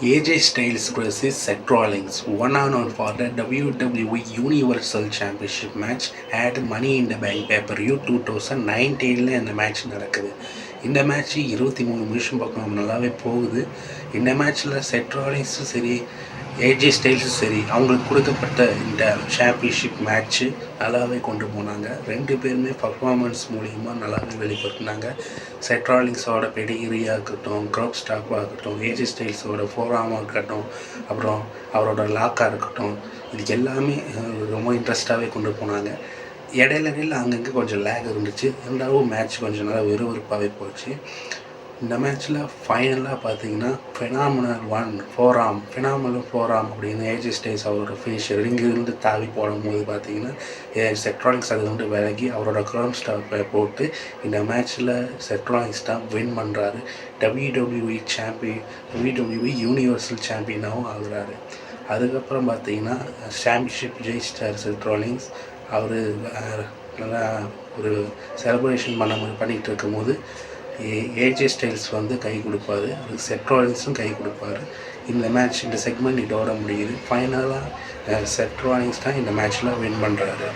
AJ Styles versus Seth Rollins, one-on-one for the WWE Universal Championship match at Money in the Bank pay-per-view 2019 இந்த match நடக்குது. இந்த match 23 நிமிஷம் பக்கம் நல்லாவே போகுது. இந்த மேட்ச்சில் செட் ராலின்ஸும் சரி, ஏஜே ஸ்டைல்ஸும் சரி, அவங்களுக்கு கொடுக்கப்பட்ட இந்த சாம்பியன்ஷிப் மேட்ச்சு நல்லாவே கொண்டு போனாங்க. ரெண்டு பேருமே பர்ஃபார்மன்ஸ் மூலிமா நல்லாவே வெளிப்படுத்தினாங்க. செட் ராலின்ஸோட பெடிகிரியாக இருக்கட்டும், க்ரௌட் ஸ்டாப்பாக இருக்கட்டும், ஏஜே ஸ்டைல்ஸோட ஃபோராமாக இருக்கட்டும், அப்புறம் அவரோட லாக்காக இருக்கட்டும், இது எல்லாமே ரொம்ப இன்ட்ரெஸ்டாகவே கொண்டு போனாங்க. இடையில அங்கங்கே கொஞ்சம் லேக் இருந்துச்சு. இருந்தாலும் மேட்ச் கொஞ்சம் நல்லா விறுவிறுப்பாகவே போச்சு. இந்த மேட்ச்சில் ஃபைனலாக பார்த்தீங்கன்னா ஃபினாமினல் ஃபோராம் அப்படின்னு ஏஜே ஸ்டைல்ஸ் அவரோட ஃபினிஷர் இங்கிருந்து தாவி போடும்போது பார்த்தீங்கன்னா செத் ராலின்ஸ் அது வந்து விலகி அவரோட க்ரௌன் ஸ்டாப்பை போட்டு இந்த மேட்ச்சில் செத் ராலின்ஸ் தான் வின் பண்ணுறாரு. WWE யூனிவர்சல் சாம்பியனாகவும் ஆகுறாரு. அதுக்கப்புறம் பார்த்தீங்கன்னா சாம்பியன்ஷிப் ஜெயிச்சிட்டார் செத் ராலின்ஸ். அவர் நல்லா ஒரு செலிப்ரேஷன் பண்ணிகிட்டு இருக்கும்போது ஏஜே ஸ்டைல்ஸ் வந்து கை கொடுப்பாரு, அதுக்கு செத் ராலின்ஸும் கை கொடுப்பாரு. இந்த செக்மெண்ட் இதோட முடியுது. ஃபைனலாக செத் ராலின்ஸ் தான் இந்த மேட்ச்சில் வின் பண்ணுறாரு.